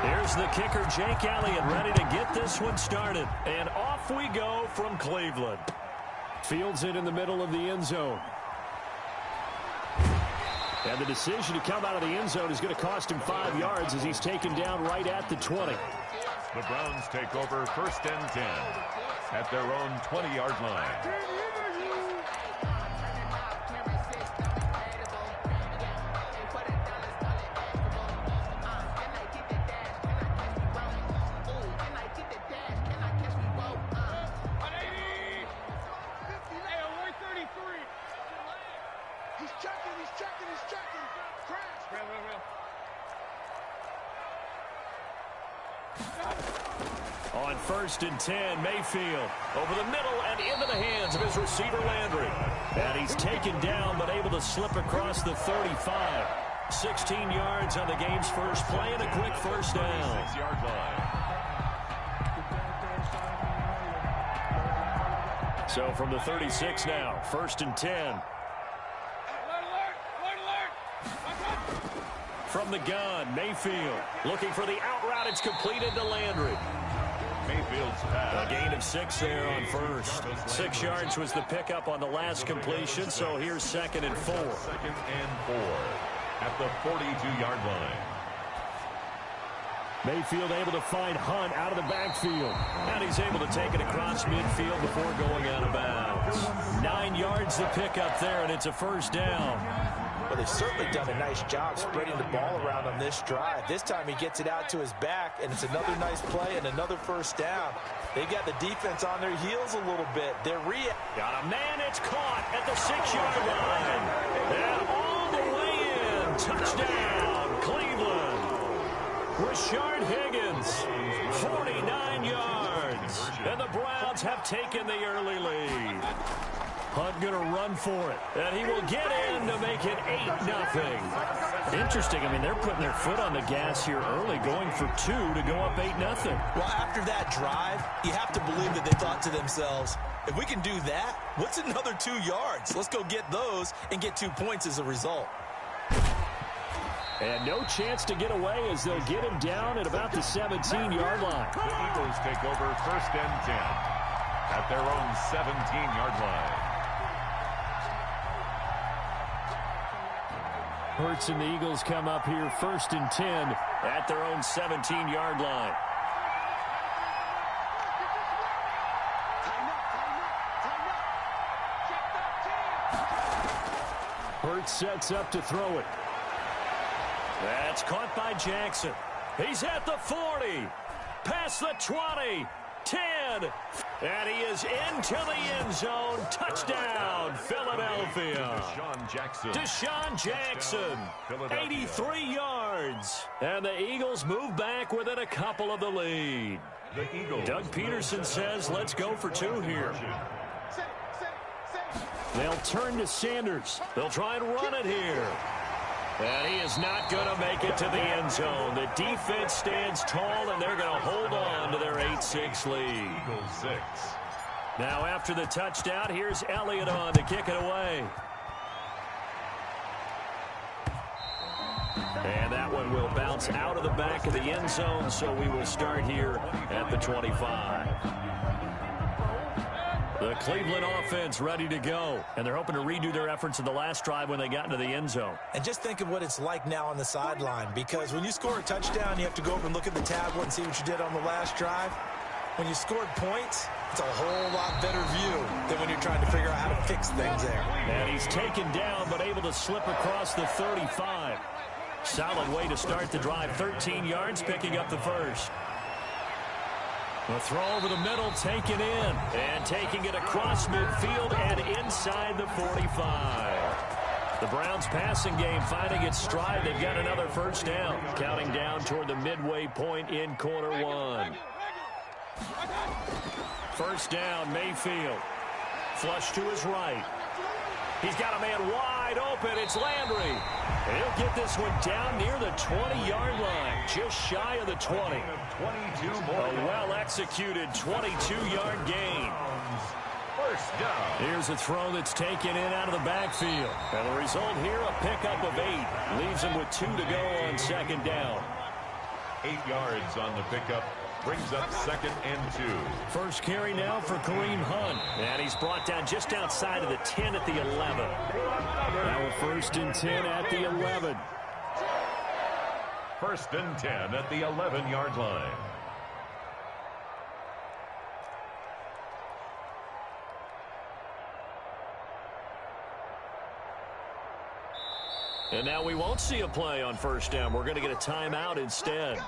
Here's the kicker, Jake Elliott, ready to get this one started. And off we go from Cleveland. Fields it in the middle of the end zone. And the decision to come out of the end zone is going to cost him 5 yards as he's taken down right at the 20. The Browns take over 1st and 10 at their own 20-yard line. On 1st and 10, Mayfield over the middle and into the hands of his receiver Landry. And he's taken down but able to slip across the 35. 16 yards on the game's first play and a quick first down. 6-yard line. So from the 36 now, 1st and 10. From the gun, Mayfield looking for the out route. It's completed to Landry. Mayfield's pass. A gain of 6 there on first. 6 yards was the pickup on the last completion, so here's 2nd and 4. 2nd and 4 at the 42-yard line. Mayfield able to find Hunt out of the backfield. And he's able to take it across midfield before going out of bounds. 9 yards to pick up there, and it's a first down. Well, they've certainly done a nice job spreading the ball around on this drive. This time he gets it out to his back, and it's another nice play and another first down. They've got the defense on their heels a little bit. They're got a man, it's caught at the 6-yard line. And all the way in. Touchdown, Cleveland. Rashard Higgins, 49 yards. And the Browns have taken the early lead. Hunt going to run for it, and he will get in to make it 8-0. Interesting. I mean, they're putting their foot on the gas here early, going for 2 to go up 8-0. Well, after that drive, you have to believe that they thought to themselves, if we can do that, what's another 2 yards? Let's go get those and get 2 points as a result. And no chance to get away as they'll get him down at about the 17-yard line. The Eagles take over 1st and 10 at their own 17-yard line. Hurts and the Eagles come up here 1st and 10 at their own 17-yard line. Hurts sets up to throw it. That's caught by Jackson. He's at the 40, past the 20, 10, and he is into the end zone. Touchdown, Philadelphia. Deshaun Jackson, 83 yards. And the Eagles move back within a couple of the lead. Doug Peterson says, let's go for 2 here. They'll turn to Sanders. They'll try and run it here. And he is not going to make it to the end zone. The defense stands tall, and they're going to hold on to their 8-6 lead. Eagles 6. Now after the touchdown, here's Elliott on to kick it away. And that one will bounce out of the back of the end zone, so we will start here at the 25. The Cleveland offense ready to go, and they're hoping to redo their efforts in the last drive when they got into the end zone. And just think of what it's like now on the sideline, because when you score a touchdown, you have to go over and look at the tablet and see what you did on the last drive. When you scored points, it's a whole lot better view than when you're trying to figure out how to fix things there. And he's taken down but able to slip across the 35. Solid way to start the drive. 13 yards, picking up the first. The throw over the middle, taken in, and taking it across midfield and inside the 45. The Browns passing game finding its stride. They've got another first down, counting down toward the midway point in quarter 1. First down, Mayfield. Flush to his right. He's got a man wide open. It's Landry. And he'll get this one down near the 20-yard line, just shy of the 20. A well-executed 22-yard gain. First down. Here's a throw that's taken in out of the backfield. And the result here, a pickup of 8. Leaves him with 2 to go on second down. 8 yards on the pickup. Brings up 2nd and 2. First carry now for Kareem Hunt. And he's brought down just outside of the 10 at the 11. Now a 1st and 10 at the 11. 1st and 10 at the 11-yard line. And now we won't see a play on 1st down. We're going to get a timeout instead.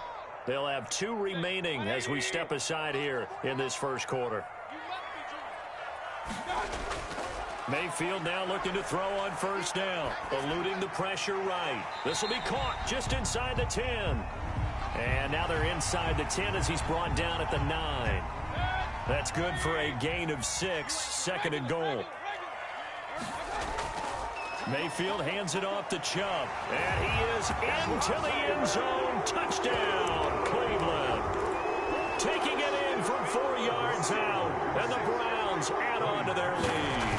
They'll have 2 remaining as we step aside here in this first quarter. Mayfield now looking to throw on 1st down, eluding the pressure right. This will be caught just inside the 10. And now they're inside the 10 as he's brought down at the 9. That's good for a gain of 6, 2nd and goal. Mayfield hands it off to Chubb. And he is into the end zone. Touchdown, Cleveland. Taking it in from 4 yards out. And the Browns add on to their lead.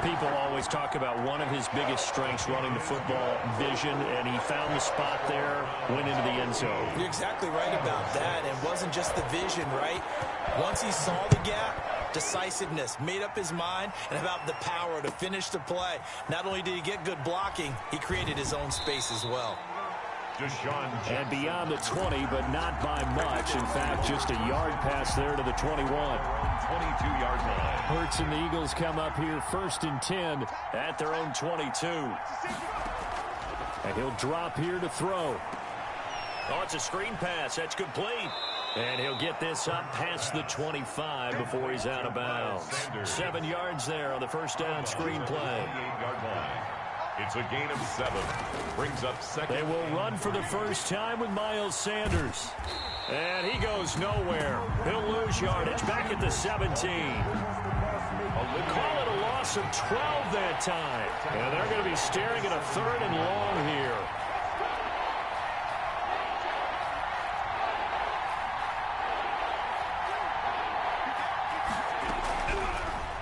People always talk about one of his biggest strengths, running the football, vision, and he found the spot there, went into the end zone. You're exactly right about that. It wasn't just the vision, right? Once he saw the gap, decisiveness, made up his mind, and about the power to finish the play. Not only did he get good blocking, he created his own space as well. And beyond the 20, but not by much. In fact, just a yard pass there to the 21. 22-yard line. Hurts and the Eagles come up here 1st and 10 at their own 22. And he'll drop here to throw. Oh, it's a screen pass. That's complete. And he'll get this up past the 25 before he's out of bounds. 7 yards there on the 1st down screen play. It's a gain of 7. Brings up 2nd. They will run for the first time with Miles Sanders. And he goes nowhere. He'll lose yardage back at the 17. Call it a loss of 12 that time. And they're going to be staring at a 3rd and long here.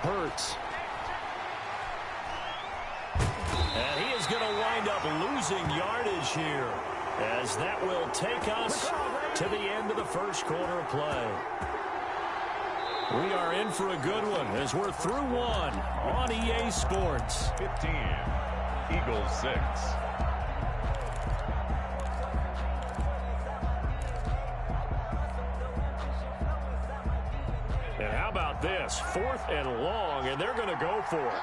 Hurts. And he is going to wind up losing yardage here, as that will take us to the end of the first quarter of play. We are in for a good one as we're through one on EA Sports. 15, Eagles 6. And how about this? 4th and long, and they're going to go for it.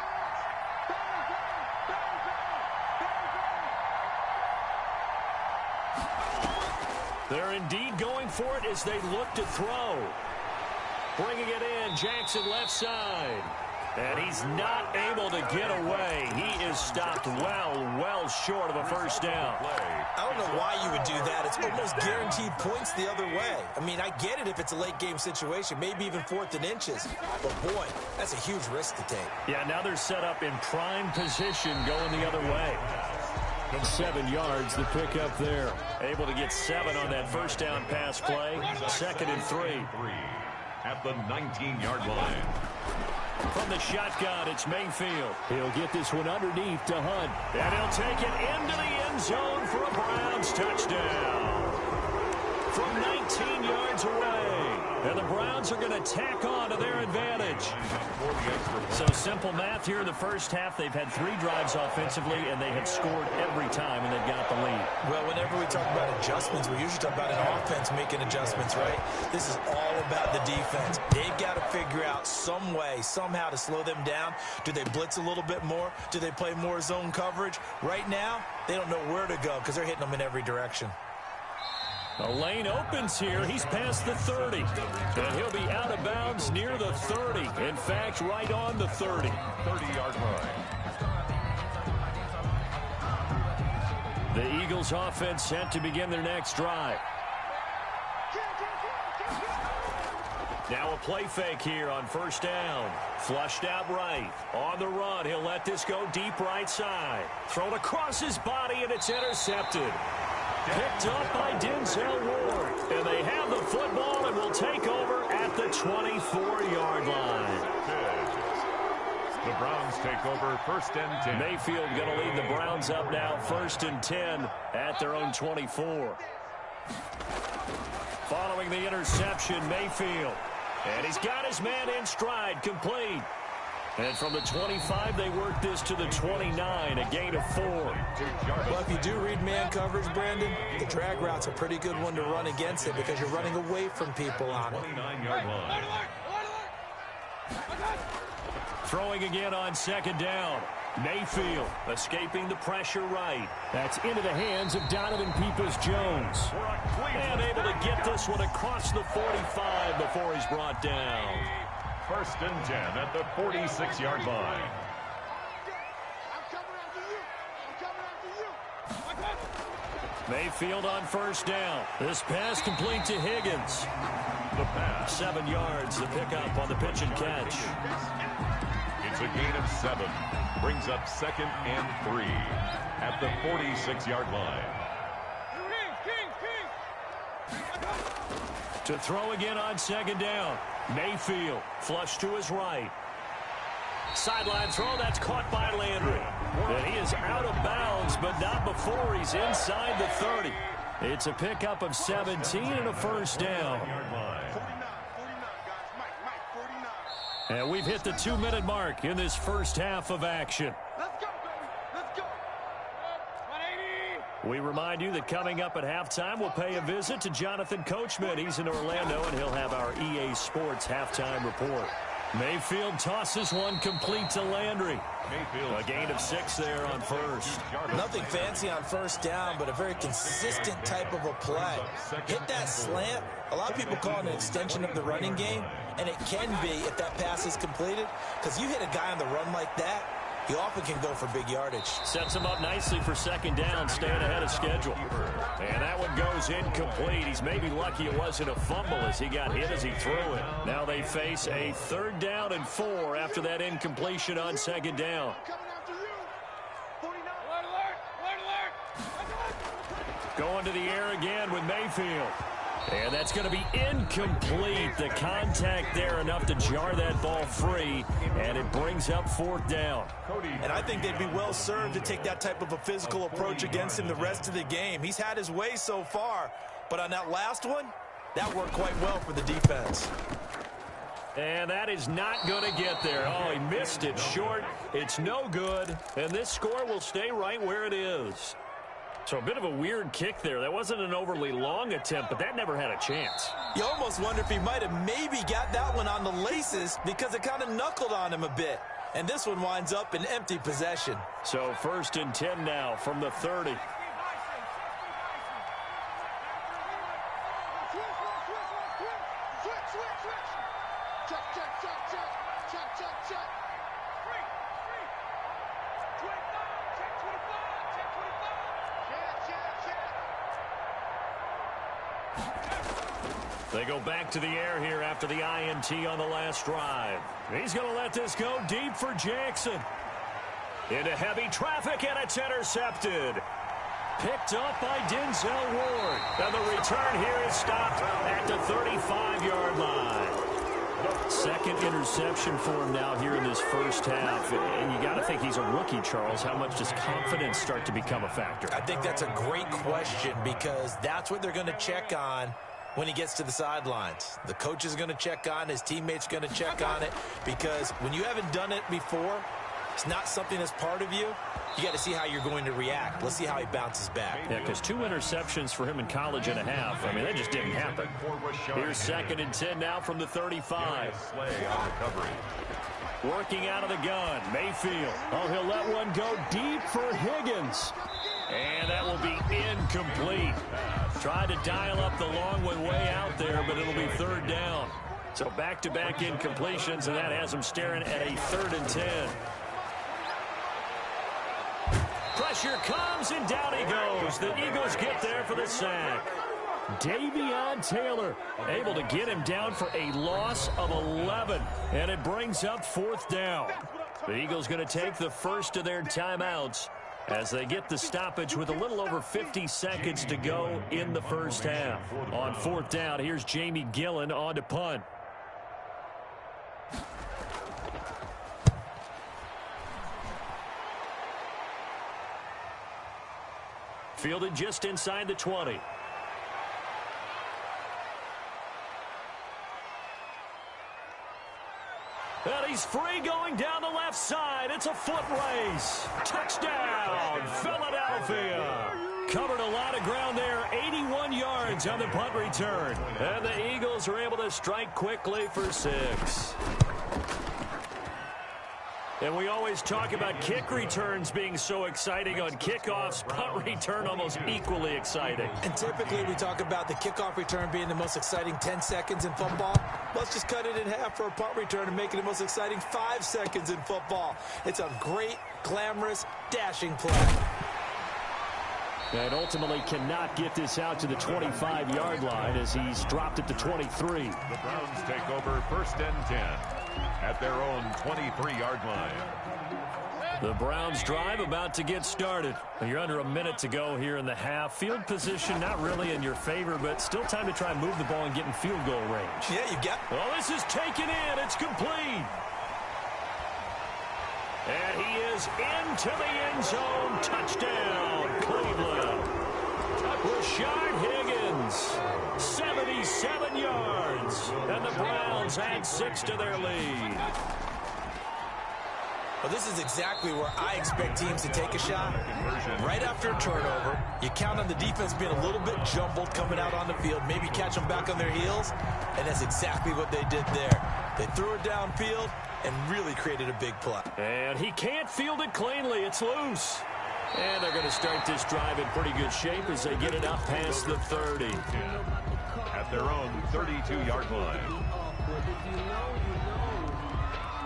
They're indeed going for it as they look to throw. Bringing it in, Jackson left side. And he's not able to get away. He is stopped well short of a 1st down. I don't know why you would do that. It's almost guaranteed points the other way. I mean, I get it if it's a late game situation, maybe even 4th and inches. But, boy, that's a huge risk to take. Yeah, now they're set up in prime position going the other way. And 7 yards, the pickup there. Able to get 7 on that 1st down pass play. 2nd and 3. At the 19-yard line. From the shotgun, it's Mayfield. He'll get this one underneath to Hunt. And he'll take it into the end zone for a Browns touchdown. From 19 yards away. And the Browns are going to tack on to their advantage. So simple math here in the first half. They've had 3 drives offensively, and they have scored every time, and they've got the lead. Well, whenever we talk about adjustments, we usually talk about an offense making adjustments, right? This is all about the defense. They've got to figure out some way, somehow to slow them down. Do they blitz a little bit more? Do they play more zone coverage? Right now, they don't know where to go because they're hitting them in every direction. A lane opens here. He's past the 30. And he'll be out of bounds near the 30. In fact, right on the 30. 30-yard line. The Eagles offense set to begin their next drive. Now a play fake here on 1st down. Flushed out right. On the run, he'll let this go deep right side. Thrown across his body, and it's intercepted. Picked up by Denzel Ward. And they have the football and will take over at the 24-yard line. The Browns take over 1st and 10. Mayfield going to lead the Browns up now 1st and 10 at their own 24. following the interception, Mayfield. And he's got his man in stride, complete. And from the 25, they work this to the 29, a gain of 4. Well, if you do read man coverage, Brandon, the drag route's a pretty good one to run against it because you're running away from people on it. 29-yard line. Throwing again on second down. Mayfield escaping the pressure right. That's into the hands of Donovan Peoples-Jones. And able to get this one across the 45 before he's brought down. 1st and 10 at the 46-yard line. Mayfield on 1st down. This pass complete to Higgins. The pass. 7 yards, the pickup on the pitch and catch. It's a gain of 7. Brings up 2nd and 3 at the 46-yard line. To throw again on 2nd down. Mayfield flush to his right. Sideline throw, that's caught by Landry. And he is out of bounds, but not before he's inside the 30. It's a pickup of 17 and a 1st down. And we've hit the 2-minute mark in this first half of action. We remind you that coming up at halftime, we'll pay a visit to Jonathan Coachman. He's in Orlando, and he'll have our EA Sports halftime report. Mayfield tosses one complete to Landry. A gain of 6 there on 1st. Nothing fancy on 1st down, but a very consistent type of a play. Hit that slant. A lot of people call it an extension of the running game, and it can be if that pass is completed, because you hit a guy on the run like that, he often can go for big yardage. Sets him up nicely for 2nd down, staying ahead of schedule. And that one goes incomplete. He's maybe lucky it wasn't a fumble as he got hit as he threw it. Now they face a 3rd down and 4 after that incompletion on 2nd down. Going to the air again with Mayfield. And that's going to be incomplete. The contact there enough to jar that ball free, and it brings up 4th down. And I think they'd be well served to take that type of a physical approach against him the rest of the game. He's had his way so far, but on that last one, that worked quite well for the defense. And that is not going to get there. Oh, he missed it short. It's no good, and this score will stay right where it is. So a bit of a weird kick there. That wasn't an overly long attempt, but that never had a chance. You almost wonder if he might have maybe got that one on the laces because it kind of knuckled on him a bit. And this one winds up in empty possession. So 1st and 10 now from the 30. They go back to the air here after the INT on the last drive. He's going to let this go deep for Jackson. Into heavy traffic, and it's intercepted. Picked up by Denzel Ward. And the return here is stopped at the 35-yard line. 2nd interception for him now here in this first half. And you got to think he's a rookie, Charles. How much does confidence start to become a factor? I think that's a great question because that's what they're going to check on when he gets to the sidelines. The coach is going to check on, his teammates going to check on it, because when you haven't done it before, it's not something that's part of you. You got to see how you're going to react. Let's see how he bounces back. Yeah, because 2 interceptions for him in college and a half. I mean, that just didn't happen. Here's 2nd and 10 now from the 35. Working out of the gun, Mayfield. Oh, he'll let one go deep for Higgins. And that will be incomplete. Tried to dial up the long one way out there, but it'll be 3rd down. So back-to-back incompletions, and that has him staring at a 3rd and 10. Pressure comes, and down he goes. The Eagles get there for the sack. Davion Taylor able to get him down for a loss of 11, and it brings up 4th down. The Eagles going to take the first of their timeouts as they get the stoppage with a little over 50 seconds to go in the first half. On 4th down, here's Jamie Gillen on to punt. Fielded just inside the 20. And he's free going down the left side. It's a foot race. Touchdown, Philadelphia. Covered a lot of ground there. 81 yards on the punt return. And the Eagles are able to strike quickly for 6. And we always talk about kick returns being so exciting on kickoffs. Punt return almost equally exciting. And typically we talk about the kickoff return being the most exciting 10 seconds in football. Let's just cut it in half for a punt return and make it the most exciting 5 seconds in football. It's a great, glamorous, dashing play. And ultimately cannot get this out to the 25-yard line as he's dropped it to 23. The Browns take over 1st and 10 at their own 23-yard line. The Browns drive about to get started. You're under a minute to go here in the half. Field position not really in your favor, but still time to try and move the ball and get in field goal range. Yeah, you got. Well, this is taken in. It's complete. And he is into the end zone. Touchdown, Cleveland. Rashard Higgins, 77 yards. And the Browns add 6 to their lead. Well, this is exactly where I expect teams to take a shot. Right after a turnover, you count on the defense being a little bit jumbled coming out on the field, maybe catch them back on their heels, and that's exactly what they did there. They threw it downfield and really created a big play. And he can't field it cleanly. It's loose. And they're going to start this drive in pretty good shape as they get it up past the 30. At their own 32-yard line.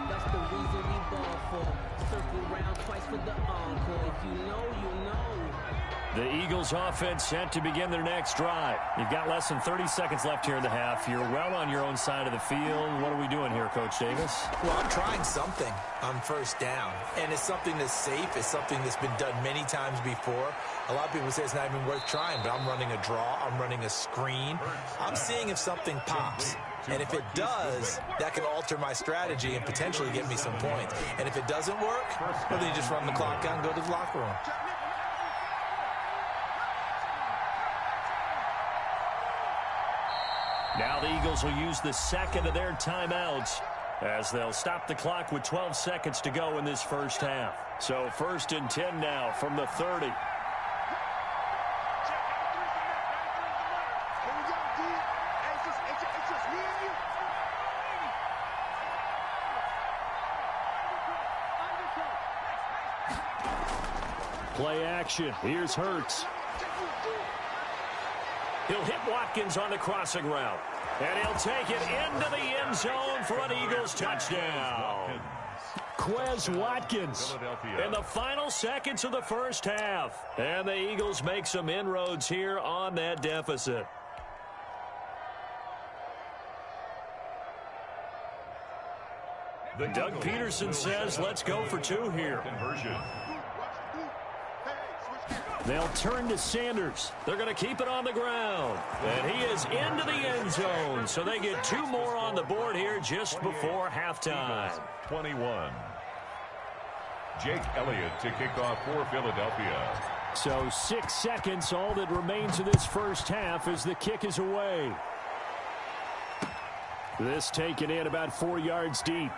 That's the reason we ball for. Circle round twice for the encore. If you know, you know. The Eagles offense set to begin their next drive. You've got less than 30 seconds left here in the half. You're well on your own side of the field. What are we doing here, Coach Davis? Well, I'm trying something on 1st down, and it's something that's safe. It's something that's been done many times before. A lot of people say it's not even worth trying, but I'm running a draw. I'm running a screen. I'm seeing if something pops. And if it does, that can alter my strategy and potentially get me some points. And if it doesn't work, well, then you just run the clock out and go to the locker room. Now the Eagles will use the second of their timeouts as they'll stop the clock with 12 seconds to go in this first half. So 1st and 10 now from the 30. Play action. Here's Hurts. He'll hit Watkins on the crossing route. And he'll take it into the end zone for an Eagles touchdown. Quez Watkins in the final seconds of the first half. And the Eagles make some inroads here on that deficit. Doug Peterson says, let's go for 2 here. Conversion. They'll turn to Sanders. They're going to keep it on the ground. And he is into the end zone. So they get 2 more on the board here just before halftime. 21. Jake Elliott to kick off for Philadelphia. So 6 seconds, all that remains of this first half as the kick is away. This taken in about 4 yards deep.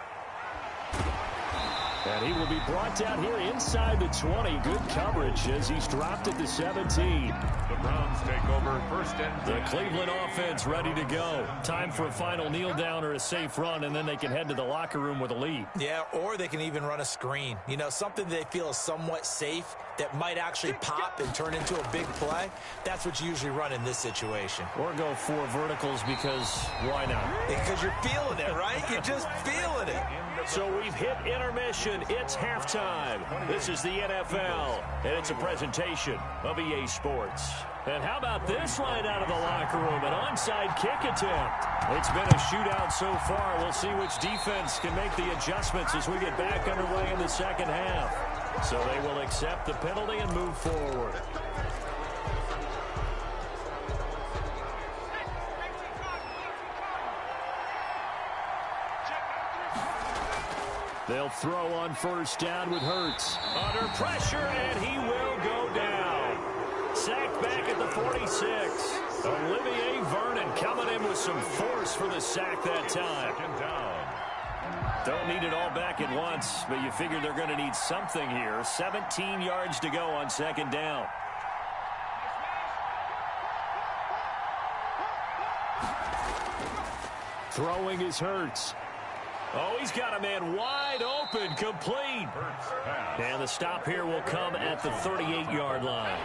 And he will be brought down here inside the 20. Good coverage as he's dropped at the 17. The Browns take over 1st and 10. The Cleveland offense ready to go. Time for a final kneel down or a safe run, and then they can head to the locker room with a lead. Yeah, or they can even run a screen. You know, something they feel is somewhat safe that might actually pop and turn into a big play. That's what you usually run in this situation. Or go 4 verticals because why not? Because you're feeling it, right? You're just feeling it. So we've hit intermission. It's halftime. This is the NFL, and it's a presentation of EA Sports. And how about this right out of the locker room? An onside kick attempt. It's been a shootout so far. We'll see which defense can make the adjustments as we get back underway in the second half. So they will accept the penalty and move forward. They'll throw on 1st down with Hurts. Under pressure, and he will go down. Sacked back at the 46. Olivier Vernon coming in with some force for the sack that time. 2nd down. Don't need it all back at once, but you figure they're going to need something here. 17 yards to go on second down. Throwing is Hurts. Oh, he's got a man wide open, complete. And the stop here will come at the 38-yard line.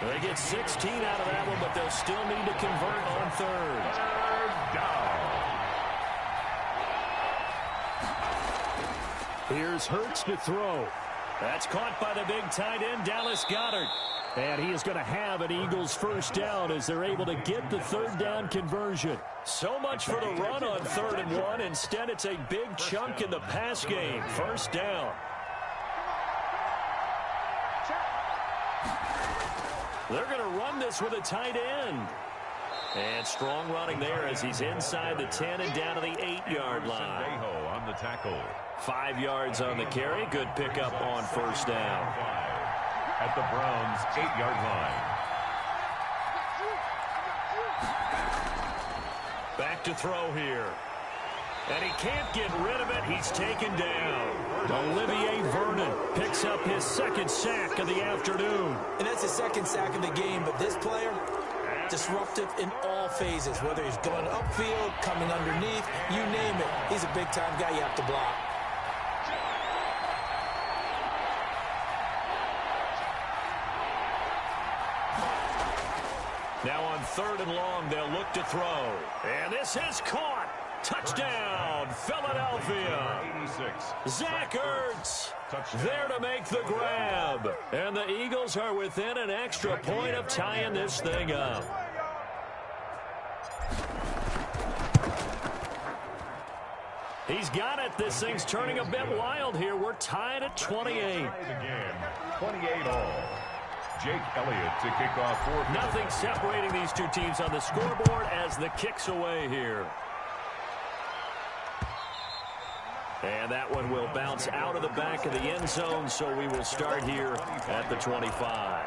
They get 16 out of that one, but they'll still need to convert on third. Here's Hurts to throw. That's caught by the big tight end, Dallas Goedert. And he is going to have an Eagles first down as they're able to get the third down conversion. So much for the run on 3rd and 1. Instead, it's a big chunk in the pass game. First down. They're going to run this with a tight end. And strong running there as he's inside the 10 and down to the 8-yard line. On the tackle. 5 yards on the carry. Good pickup on first down. At the Browns' 8-yard line. Back to throw here. And he can't get rid of it. He's taken down. Olivier Vernon picks up his second sack of the afternoon. And that's his second sack of the game, but this player, disruptive in all phases, whether he's going upfield, coming underneath, you name it. He's a big-time guy you have to block. Now on 3rd and long, they'll look to throw. And this is caught. Touchdown, Philadelphia. 86. Zach Ertz there to make the grab. And the Eagles are within an extra point of tying this thing up. He's got it. This thing's turning a bit wild here. We're tied at 28. 28 all. Jake Elliott to kick off 4th. Nothing separating these two teams on the scoreboard as the kick's away here. And that one will bounce out of the back of the end zone, so we will start here at the 25.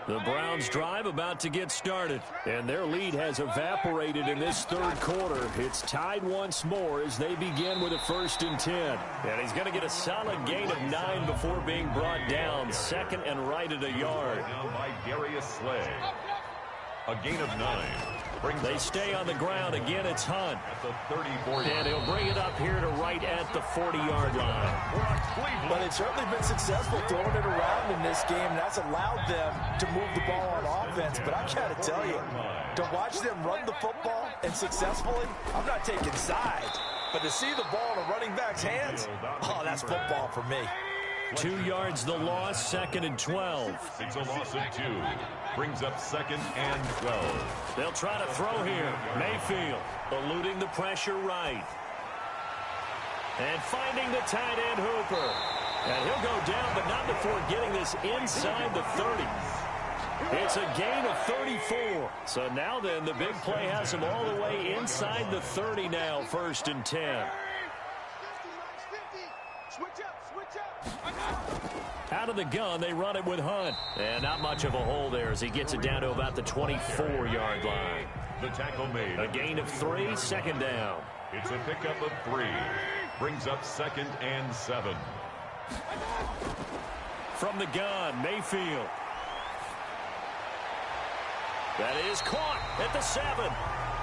The Browns drive about to get started, and their lead has evaporated in this 3rd quarter. It's tied once more as they begin with a 1st and 10. And he's going to get a solid gain of 9 before being brought down. Second and right at a yard. Down by Darius Slay. A gain of 9. They stay on the ground. Again, it's Hunt. At the 34. And he'll bring it up here to right at the 40-yard line. But they've certainly been successful throwing it around in this game, and that's allowed them to move the ball on offense. But I got to tell you, to watch them run the football and successfully, I'm not taking sides. But to see the ball in a running back's hands, oh, that's football for me. 2 yards the loss, 2nd and 12. It's a loss of 2. Brings up 2nd and 12. They'll try to throw here. Mayfield eluding the pressure right. And finding the tight end Hooper. And he'll go down, but not before getting this inside the 30. It's a gain of 34. So now then, the big play has him all the way inside the 30 now, 1st and 10. Out of the gun, they run it with Hunt. And not much of a hole there as he gets it down to about the 24-yard line. The tackle made. A gain of 3, 2nd down. It's a pickup of 3. Brings up 2nd and 7. From the gun, Mayfield. That is caught at the 7.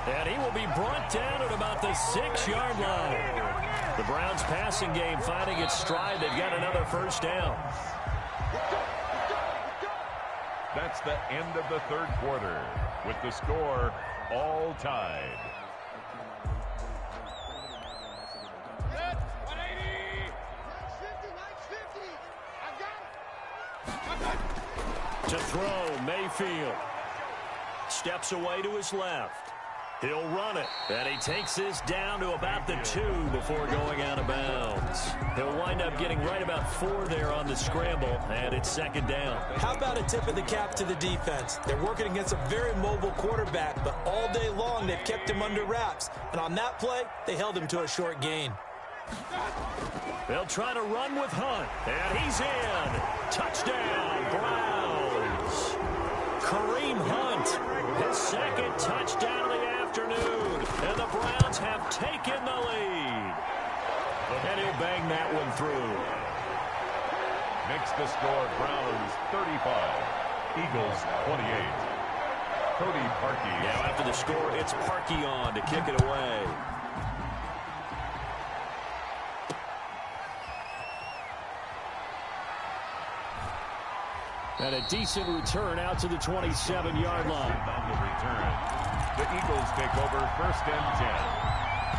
And he will be brought down at about the 6-yard line. The Browns passing game finding its stride. They've got another 1st down. That's the end of the 3rd quarter with the score all tied. To throw, Mayfield. Steps away to his left. He'll run it, and he takes this down to about the 2 before going out of bounds. He'll wind up getting right about 4 there on the scramble, and it's 2nd down. How about a tip of the cap to the defense? They're working against a very mobile quarterback, but all day long they've kept him under wraps. And on that play, they held him to a short gain. They'll try to run with Hunt, and he's in. Touchdown, Browns. Kareem Hunt, his 2nd touchdown Browns 35, Eagles 28. Cody Parkey. Now after the score, it's Parkey on to kick it away. And a decent return out to the 27-yard line. On the return, the Eagles take over 1st and 10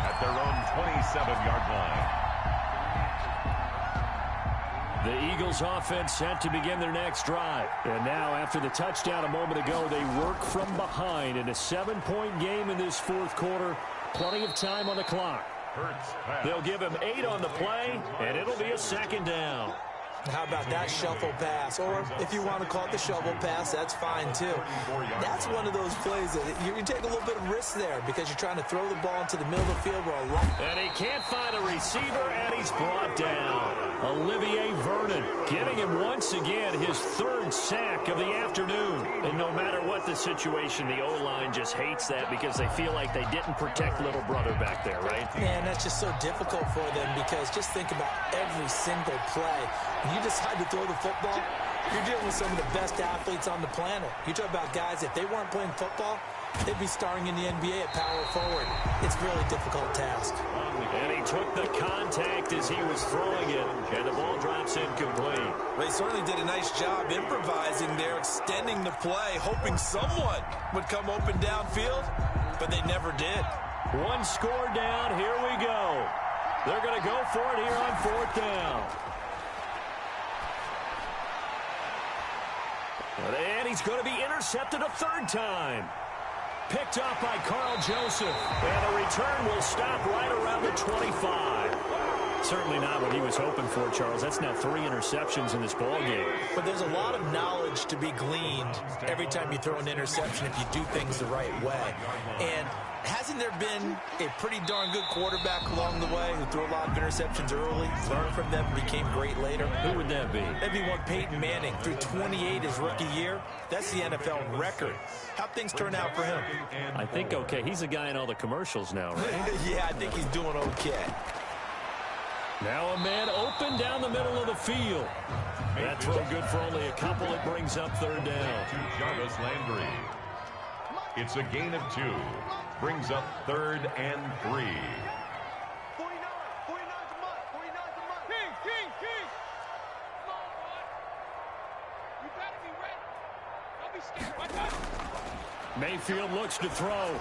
at their own 27-yard line. The Eagles offense set to begin their next drive. And now after the touchdown a moment ago, they work from behind in a 7-point game in this 4th quarter. Plenty of time on the clock. They'll give him 8 on the play, and it'll be a 2nd down. How about that shuffle pass? Or if you want to call it the shovel pass, that's fine too. That's one of those plays that you take a little bit of risk there because you're trying to throw the ball into the middle of the field where a lot. And he can't find a receiver, and he's brought down. Olivier Vernon giving him once again his 3rd sack of the afternoon. And no matter what the situation, the O-line just hates that because they feel like they didn't protect little brother back there, right? Man, that's just so difficult for them because just think about every single play. When you decide to throw the football, you're dealing with some of the best athletes on the planet. You talk about guys, if they weren't playing football, they'd be starring in the NBA at power forward. It's a really difficult task. And he took the contact as he was throwing it, and the ball drops incomplete. They certainly did a nice job improvising there, extending the play, hoping someone would come open downfield, but they never did. 1 score down, here we go. They're going to go for it here on 4th down. And he's going to be intercepted a 3rd time. Picked up by Carl Joseph. And the return will stop right around the 25. Certainly not what he was hoping for, Charles. That's now 3 interceptions in this ball game. But there's a lot of knowledge to be gleaned every time you throw an interception if you do things the right way. And hasn't there been a pretty darn good quarterback along the way who threw a lot of interceptions early, learned from them, and became great later? Who would that be? That'd be one Peyton Manning, threw 28 his rookie year. That's the NFL record. How'd things turn out for him? I think okay. He's a guy in all the commercials now, right? Yeah, I think he's doing okay. Now a man open down the middle of the field. That throw good for only a couple. It brings up 3rd down. To Jarvis Landry. It's a gain of 2. Brings up 3rd and 3. 49's a month. 49's a month. King. Come on, boy. You better be ready. Don't be scared. Watch out. Mayfield looks to throw.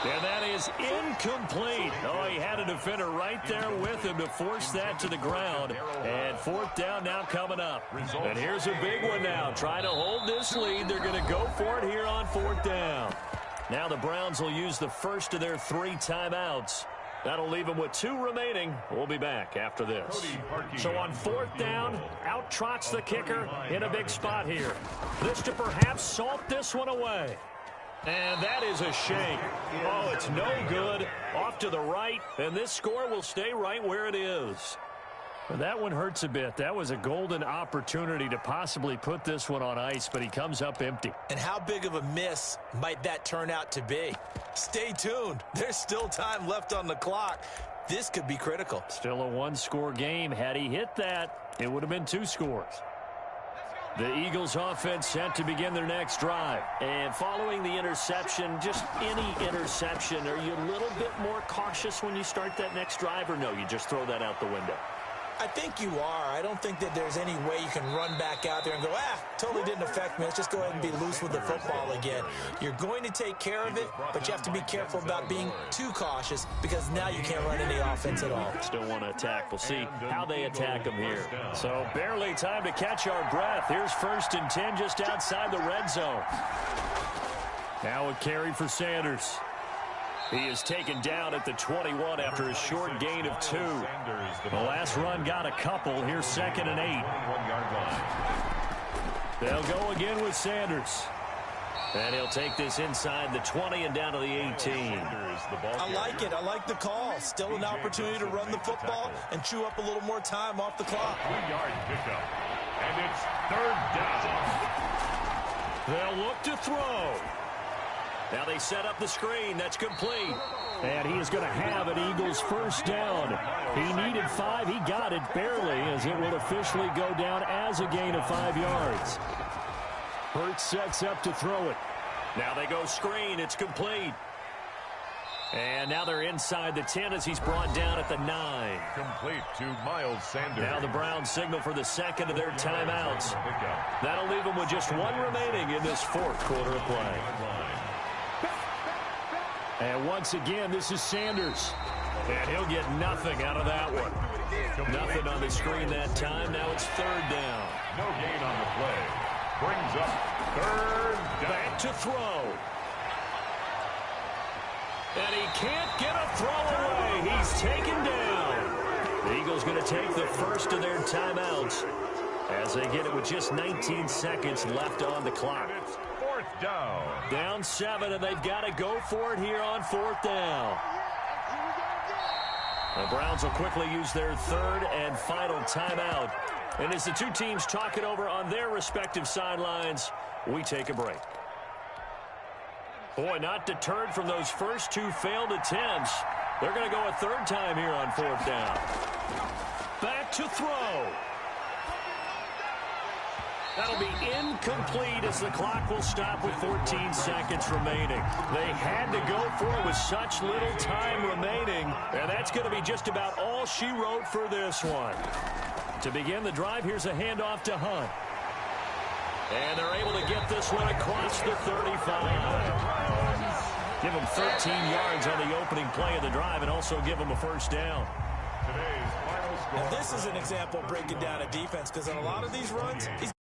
And that is incomplete. Oh, he had a defender right there with him to force that to the ground. And 4th down now coming up. And here's a big one now. Trying to hold this lead. They're going to go for it here on 4th down. Now the Browns will use the first of their 3 timeouts. That'll leave them with 2 remaining. We'll be back after this. So on 4th down, out trots the kicker in a big spot here. This to perhaps salt this one away. And that is a shake. Oh, it's no good. Off to the right, and this score will stay right where it is. Well, that one hurts a bit. That was a golden opportunity to possibly put this one on ice, but he comes up empty. And how big of a miss might that turn out to be? Stay tuned. There's still time left on the clock. This could be critical. Still a 1-score game. Had he hit that, it would have been 2 scores. The Eagles offense set to begin their next drive. And following the interception, just any interception, are you a little bit more cautious when you start that next drive, or no, you just throw that out the window? I think you are. I don't think that there's any way you can run back out there and go, totally didn't affect me. Let's just go ahead and be loose with the football again. You're going to take care of it, but you have to be careful about being too cautious because now you can't run any offense at all. Still want to attack. We'll see how they attack them here. So barely time to catch our breath. Here's 1st and 10 just outside the red zone. Now a carry for Sanders. He is taken down at the 21 after a short gain of 2. The last run got a couple. Here's 2nd and 8. They'll go again with Sanders. And he'll take this inside the 20 and down to the 18. I like it. I like the call. Still an opportunity to run the football and chew up a little more time off the clock. 3-yard pickup. And it's 3rd down. They'll look to throw. Now they set up the screen. That's complete. And he is going to have an Eagles first down. He needed 5. He got it barely, as it will officially go down as a gain of 5 yards. Hurts sets up to throw it. Now they go screen. It's complete. And now they're inside the 10 as he's brought down at the 9. Complete to Miles Sanders. Now the Browns signal for the second of their timeouts. That'll leave them with just 1 remaining in this fourth quarter of play. And once again, this is Sanders. And he'll get nothing out of that one. Nothing on the screen that time. Now it's third down. No gain on the play. Brings up third down. Back to throw. And he can't get a throw away. He's taken down. The Eagles going to take the first of their timeouts as they get it with just 19 seconds left on the clock. And it's fourth down. Down 7, and they've got to go for it here on fourth down. The Browns will quickly use their third and final timeout. And as the two teams talk it over on their respective sidelines, we take a break. Boy, not deterred from those first 2 failed attempts. They're going to go a third time here on fourth down. Back to throw. That'll be incomplete as the clock will stop with 14 seconds remaining. They had to go for it with such little time remaining, and that's going to be just about all she wrote for this one. To begin the drive, here's a handoff to Hunt. And they're able to get this one across the 35. Give them 13 yards on the opening play of the drive and also give them a first down. Today's final score. Now this is an example of breaking down a defense, because on a lot of these runs, he's